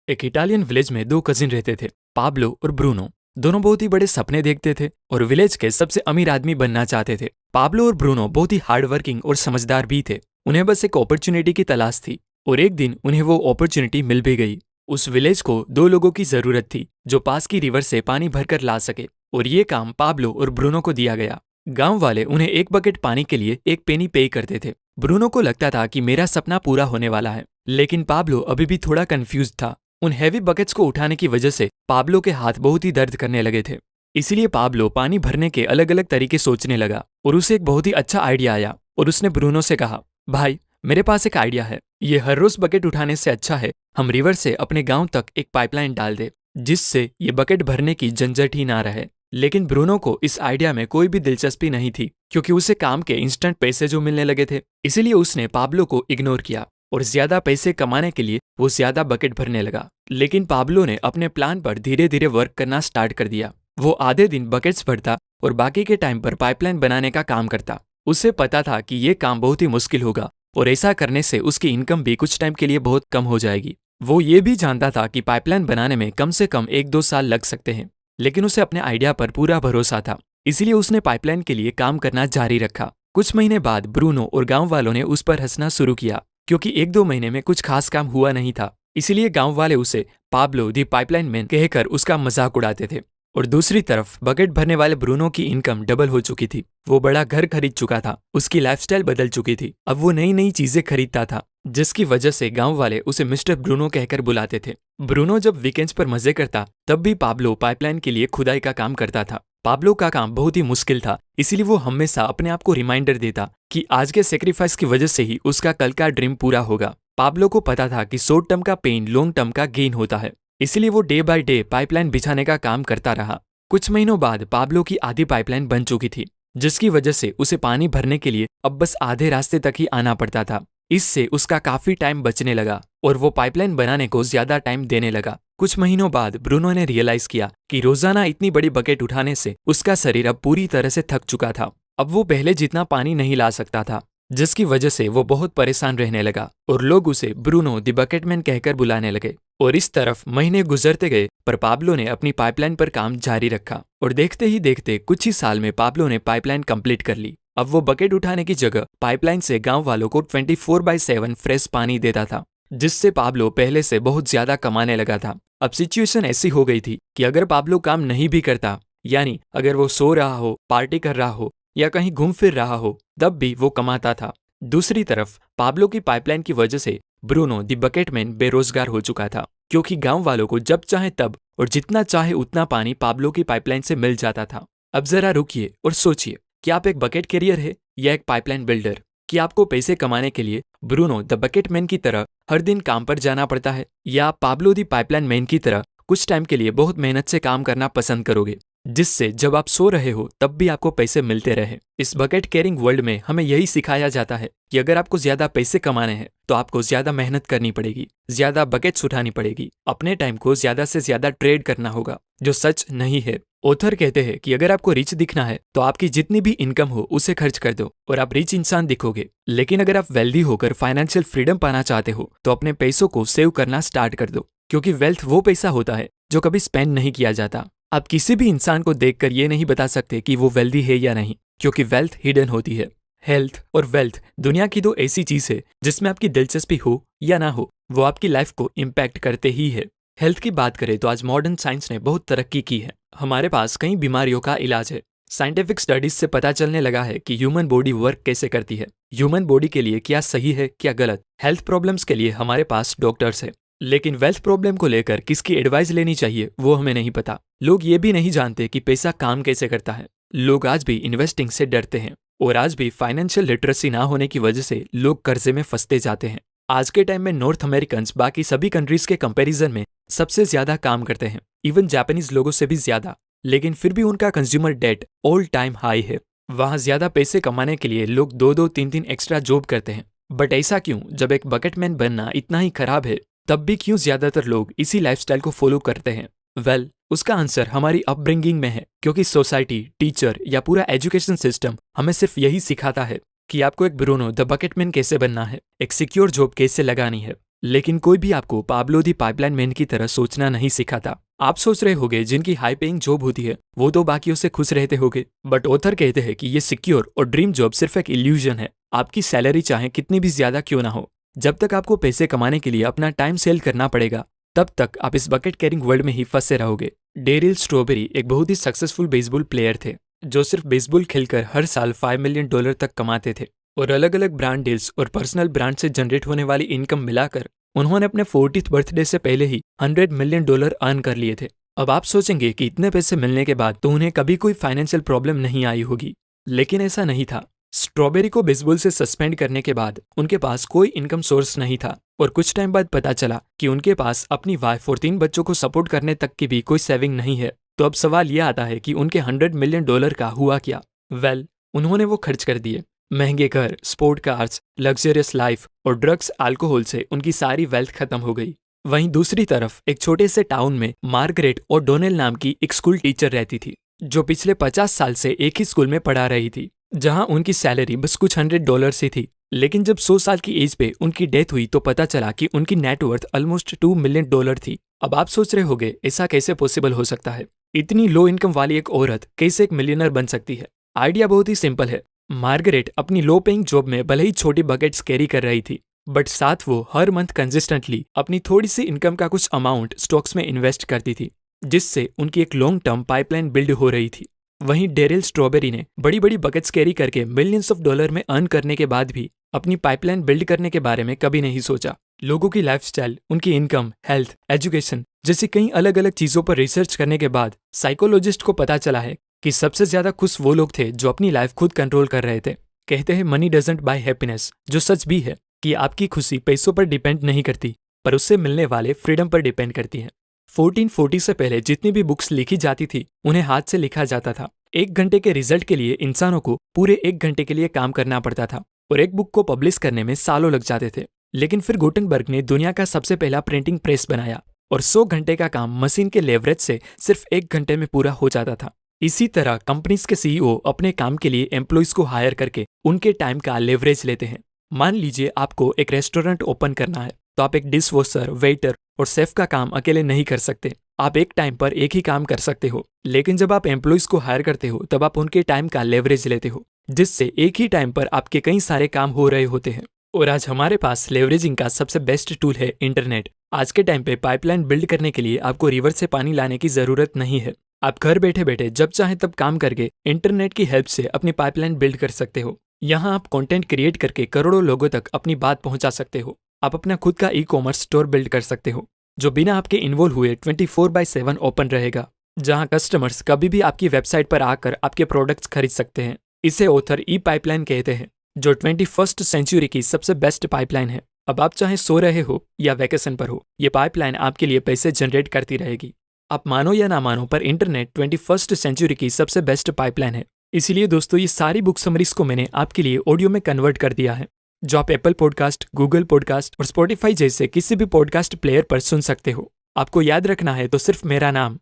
एक Italian village में दो कजिन रहते थे, पाब्लो और ब्रूनो। दोनों बहुत ही बड़े सपने देखते थे और विलेज के सबसे अमीर आदमी बनना चाहते थे। पाब्लो और ब्रूनो बहुत ही हार्ड वर्किंग और समझदार भी थे। उन्हें बस एक अपॉर्चुनिटी की तलाश थी और एक दिन उन्हें वो अपॉर्चुनिटी मिल भी गई। उस विलेज को दो लोगों की जरूरत थी जो पास की रिवर से पानी भरकर ला सके, और ये काम पाब्लो और ब्रूनो को दिया गया। गांव वाले उन्हें एक बकेट पानी के लिए एक पेनी पे करते थे। ब्रूनो को लगता था कि मेरा सपना पूरा होने वाला है, लेकिन पाब्लो अभी भी थोड़ा कंफ्यूज था। उन हैवी बकेट्स को उठाने की वजह से पाब्लो के हाथ बहुत ही दर्द करने लगे थे। इसीलिए पाब्लो पानी भरने के अलग अलग तरीके सोचने लगा और उसे एक बहुत ही अच्छा आइडिया आया और उसने ब्रूनो से कहा, भाई मेरे पास एक आइडिया है। ये हर रोज बकेट उठाने से अच्छा है हम रिवर से अपने गांव तक एक पाइपलाइन डाल दे, जिससे ये बकेट भरने की झंझट ही ना रहे। लेकिन ब्रूनो को इस आइडिया में कोई भी दिलचस्पी नहीं थी, क्योंकि उसे काम के इंस्टेंट पैसे जो मिलने लगे थे। इसीलिए उसने पाब्लो को इग्नोर किया और ज्यादा पैसे कमाने के लिए वो ज्यादा बकेट भरने लगा। लेकिन पाब्लो ने अपने प्लान पर धीरे धीरे वर्क करना स्टार्ट कर दिया। वो आधे दिन बकेट्स भरता और बाकी के टाइम पर पाइपलाइन बनाने का काम करता। उसे पता था कि ये काम बहुत ही मुश्किल होगा और ऐसा करने से उसकी इनकम भी कुछ टाइम के लिए बहुत कम हो जाएगी। वो ये भी जानता था कि पाइपलाइन बनाने में कम से कम 1-2 साल लग सकते हैं, लेकिन उसे अपने आइडिया पर पूरा भरोसा था। इसीलिए उसने पाइपलाइन के लिए काम करना जारी रखा। कुछ महीने बाद ब्रूनो और गांव वालों ने उस पर हंसना शुरू किया, क्योंकि 1-2 महीने में कुछ खास काम हुआ नहीं था। इसीलिए गांव वाले उसे पाब्लो दी पाइपलाइन मैन कहकर उसका मजाक उड़ाते थे। और दूसरी तरफ बकेट भरने वाले ब्रूनो की इनकम डबल हो चुकी थी। वो बड़ा घर खरीद चुका था, उसकी लाइफस्टाइल बदल चुकी थी। अब वो नई नई चीजें खरीदता था, जिसकी वजह से गांव वाले उसे मिस्टर ब्रूनो कहकर बुलाते थे। ब्रूनो जब वीकेंड्स पर मजे करता तब भी पाब्लो पाइपलाइन के लिए खुदाई का काम करता था। पाब्लो का काम बहुत ही मुश्किल था, इसीलिए वो हमेशा अपने आप को रिमाइंडर देता कि आज के सेक्रीफाइस की वजह से ही उसका कल का ड्रीम पूरा होगा। पाब्लो को पता था कि शॉर्ट टर्म का पेन लॉन्ग टर्म का गेन होता है, इसीलिए वो डे बाय डे पाइपलाइन बिछाने का काम करता रहा। कुछ महीनों बाद पाब्लो की आधी पाइपलाइन बन चुकी थी, जिसकी वजह से उसे पानी भरने के लिए अब बस आधे रास्ते तक ही आना पड़ता था। इससे उसका काफी टाइम बचने लगा और वो पाइपलाइन बनाने को ज्यादा टाइम देने लगा। कुछ महीनों बाद ब्रूनो ने रियलाइज किया कि रोजाना इतनी बड़ी बकेट उठाने से उसका शरीर अब पूरी तरह से थक चुका था। अब वो पहले जितना पानी नहीं ला सकता था, जिसकी वजह से वो बहुत परेशान रहने लगा और लोग उसे ब्रूनो द बकेटमैन कहकर बुलाने लगे। और इस तरफ महीने गुजरते गए, पर पाब्लो ने अपनी पाइपलाइन पर काम जारी रखा और देखते ही देखते कुछ ही साल में पाब्लो ने पाइपलाइन कंप्लीट कर ली। अब वो बकेट उठाने की जगह पाइपलाइन से गांव वालों को 24/7 फ्रेश पानी देता था, जिससे पाब्लो पहले से बहुत ज्यादा कमाने लगा था। अब सिचुएशन ऐसी हो गई थी कि अगर पाब्लो काम नहीं भी करता, यानी अगर वो सो रहा हो, पार्टी कर रहा हो या कहीं घूम फिर रहा हो, तब भी वो कमाता था। दूसरी तरफ पाब्लो की पाइपलाइन की वजह से ब्रूनो द बकेटमैन बेरोजगार हो चुका था, क्योंकि गांव वालों को जब चाहे तब और जितना चाहे उतना पानी पाब्लो की पाइपलाइन से मिल जाता था। अब जरा रुकिए और सोचिए कि आप एक बकेट कैरियर है या एक पाइपलाइन बिल्डर। कि आपको पैसे कमाने के लिए ब्रूनो द बकेटमैन की तरह हर दिन काम पर जाना पड़ता है, या आप पाब्लो द पाइपलाइन मैन की तरह कुछ टाइम के लिए बहुत मेहनत से काम करना पसंद करोगे, जिससे जब आप सो रहे हो तब भी आपको पैसे मिलते रहे। इस बकेट कैरिंग वर्ल्ड में हमें यही सिखाया जाता है कि अगर आपको ज्यादा पैसे कमाने हैं तो आपको ज्यादा मेहनत करनी पड़ेगी, ज्यादा बकेट्स उठानी पड़ेगी, अपने टाइम को ज्यादा से ज्यादा ट्रेड करना होगा, जो सच नहीं है। ऑथर कहते हैं कि अगर आपको रिच दिखना है तो आपकी जितनी भी इनकम हो उसे खर्च कर दो और आप रिच इंसान दिखोगे। लेकिन अगर आप वेल्दी होकर फाइनेंशियल फ्रीडम पाना चाहते हो तो अपने पैसों को सेव करना स्टार्ट कर दो, क्योंकि वेल्थ वो पैसा होता है जो कभी स्पेंड नहीं किया जाता। आप किसी भी इंसान को देखकर ये नहीं बता सकते कि वो वेल्दी है या नहीं, क्योंकि वेल्थ हिडन होती है। हेल्थ और वेल्थ दुनिया की दो ऐसी चीज है जिसमें आपकी दिलचस्पी हो या ना हो, वो आपकी लाइफ को इम्पैक्ट करते ही है। हेल्थ की बात करें तो आज मॉडर्न साइंस ने बहुत तरक्की की है। हमारे पास कई बीमारियों का इलाज है। साइंटिफिक स्टडीज से पता चलने लगा है कि ह्यूमन बॉडी वर्क कैसे करती है, ह्यूमन बॉडी के लिए क्या सही है क्या गलत। हेल्थ प्रॉब्लम्स के लिए हमारे पास डॉक्टर्स है, लेकिन वेल्थ प्रॉब्लम को लेकर किसकी एडवाइस लेनी चाहिए वो हमें नहीं पता। लोग ये भी नहीं जानते कि पैसा काम कैसे करता है। लोग आज भी इन्वेस्टिंग से डरते हैं और आज भी फाइनेंशियल लिटरेसी ना होने की वजह से लोग कर्जे में फंसते जाते हैं। आज के टाइम में नॉर्थ अमेरिकन्स बाकी सभी कंट्रीज के कंपैरिजन में सबसे ज्यादा काम करते हैं, इवन जापानीज लोगों से भी ज्यादा, लेकिन फिर भी उनका consumer debt all time high है। वहां ज्यादा पैसे कमाने के लिए लोग 2-2, 3-3 एक्स्ट्रा जॉब करते हैं। बट ऐसा क्यों? जब एक बकेटमैन बनना इतना ही खराब है, तब भी क्यों ज्यादातर लोग इसी लाइफस्टाइल को फॉलो करते हैं? वेल, उसका आंसर हमारी अपब्रिंगिंग में है, क्योंकि सोसाइटी, टीचर या पूरा एजुकेशन सिस्टम हमें सिर्फ यही सिखाता है कि आपको एक ब्रूनो द बकेटमैन कैसे बनना है, एक सिक्योर जॉब कैसे लगानी है, लेकिन कोई भी आपको पाब्लो दी पाइपलाइन मैन की तरह सोचना नहीं सिखाता। आप सोच रहे होगे जिनकी हाई पेइंग जॉब होती है वो तो बाकियों से खुश रहते होगे, बट ऑथर कहते हैं कि ये सिक्योर और ड्रीम जॉब सिर्फ एक इल्यूजन है। आपकी सैलरी चाहे कितनी भी ज्यादा क्यों ना हो, जब तक आपको पैसे कमाने के लिए अपना टाइम सेल करना पड़ेगा तब तक आप इस बकेट कैरिंग वर्ल्ड में ही फंसे रहोगे। डेरिल स्ट्रॉबेरी एक बहुत ही सक्सेसफुल बेसबॉल प्लेयर थे जो सिर्फ बेसबॉल खेलकर हर साल $5 मिलियन तक कमाते थे, और अलग अलग ब्रांड डील्स और पर्सनल ब्रांड से जनरेट होने वाली इनकम मिलाकर उन्होंने अपने 40th बर्थडे से पहले ही $100 मिलियन अर्न कर लिए थे। अब आप सोचेंगे कि इतने पैसे मिलने के बाद तो उन्हें कभी कोई फाइनेंशियल प्रॉब्लम नहीं आई होगी, लेकिन ऐसा नहीं था। स्ट्रॉबेरी को बेसबॉल से सस्पेंड करने के बाद उनके पास कोई इनकम सोर्स नहीं था, और कुछ टाइम बाद पता चला कि उनके पास अपनी वाइफ और 3 बच्चों को सपोर्ट करने तक की भी कोई सेविंग नहीं है। तो अब सवाल यह आता है कि उनके $100 मिलियन का हुआ क्या? उन्होंने वो खर्च कर दिए। महंगे घर, स्पोर्ट कार्स, लग्जरियस लाइफ और ड्रग्स अल्कोहल से उनकी सारी वेल्थ खत्म हो गई। वहीं दूसरी तरफ एक छोटे से टाउन में मार्गरेट और डोनेल नाम की एक स्कूल टीचर रहती थी जो पिछले 50 साल से एक ही स्कूल में पढ़ा रही थी, जहां उनकी सैलरी बस कुछ $100 से थी। लेकिन जब 100 साल की एज पे उनकी डेथ हुई तो पता चला कि उनकी नेटवर्थ ऑलमोस्ट $2 मिलियन थी। अब आप सोच रहे होगे ऐसा कैसे पॉसिबल हो सकता है? इतनी लो इनकम वाली एक औरत कैसे एक मिलियनर बन सकती है? आइडिया बहुत ही सिंपल है। मार्गरेट अपनी लो पेइंग जॉब में भले ही छोटी बकेट्स कैरी कर रही थी, बट साथ वो हर मंथ कंसिस्टेंटली अपनी थोड़ी सी इनकम का कुछ अमाउंट स्टॉक्स में इन्वेस्ट करती थी, जिससे उनकी एक लॉन्ग टर्म पाइपलाइन बिल्ड हो रही थी। वहीं डेरिल स्ट्रॉबेरी ने बड़ी बड़ी बकेट्स कैरी करके मिलियंस ऑफ डॉलर में अर्न करने के बाद भी अपनी पाइपलाइन बिल्ड करने के बारे में कभी नहीं सोचा। लोगों की लाइफस्टाइल, उनकी इनकम, हेल्थ, एजुकेशन जैसी कई अलग अलग चीजों पर रिसर्च करने के बाद साइकोलॉजिस्ट को पता चला है कि सबसे ज्यादा खुश वो लोग थे जो अपनी लाइफ खुद कंट्रोल कर रहे थे। कहते हैं मनी डजंट बाय हैप्पीनेस, जो सच भी है कि आपकी खुशी पैसों पर डिपेंड नहीं करती पर उससे मिलने वाले फ्रीडम पर डिपेंड करती है। 1440 से पहले जितनी भी बुक्स लिखी जाती थी उन्हें हाथ से लिखा जाता था। 1 घंटे के रिजल्ट के लिए इंसानों को पूरे 1 घंटे के लिए काम करना पड़ता था और एक बुक को पब्लिश करने में सालों लग जाते थे। लेकिन फिर गुटेनबर्ग ने दुनिया का सबसे पहला प्रिंटिंग प्रेस बनाया और 100 घंटे का काम मशीन के लेवरेज से सिर्फ 1 घंटे में पूरा हो जाता था। इसी तरह कंपनीज के सीईओ अपने काम के लिए एम्प्लॉइज को हायर करके उनके टाइम का लेवरेज लेते हैं। मान लीजिए आपको एक रेस्टोरेंट ओपन करना है तो आप एक डिश वॉशर, वेटर और शेफ का काम अकेले नहीं कर सकते। आप एक टाइम पर एक ही काम कर सकते हो, लेकिन जब आप एम्प्लॉइज को हायर करते हो तब आप उनके टाइम का लेवरेज लेते हो, जिससे एक ही टाइम पर आपके कई सारे काम हो रहे होते हैं। और आज हमारे पास लेवरेजिंग का सबसे बेस्ट टूल है इंटरनेट। आज के टाइम पे पाइपलाइन बिल्ड करने के लिए आपको रिवर से पानी लाने की जरूरत नहीं है। आप घर बैठे बैठे जब चाहे तब काम करके इंटरनेट की हेल्प से अपनी पाइपलाइन बिल्ड कर सकते हो। यहाँ आप कंटेंट क्रिएट करके करोड़ों लोगों तक अपनी बात पहुंचा सकते हो। आप अपना खुद का ई-कॉमर्स स्टोर बिल्ड कर सकते हो जो बिना आपके इन्वॉल्व हुए 24/7 ओपन रहेगा, जहां कस्टमर्स कभी भी आपकी वेबसाइट पर आकर आपके प्रोडक्ट्स खरीद सकते हैं। इसे ऑथर ई पाइपलाइन कहते हैं, जो 21st सेंचुरी की सबसे बेस्ट पाइपलाइन है। अब आप चाहे सो रहे हो या वैकेशन पर हो, ये पाइपलाइन आपके लिए पैसे जनरेट करती रहेगी। आप मानो या ना मानो पर इंटरनेट 21st सेंचुरी की सबसे बेस्ट पाइपलाइन है। इसीलिए दोस्तों ये सारी बुक समरीज को मैंने आपके लिए ऑडियो में कन्वर्ट कर दिया है, जो आप एप्पल पॉडकास्ट, गूगल पॉडकास्ट और स्पॉटिफाई जैसे किसी भी पॉडकास्ट प्लेयर पर सुन सकते हो। आपको याद रखना है तो सिर्फ मेरा नाम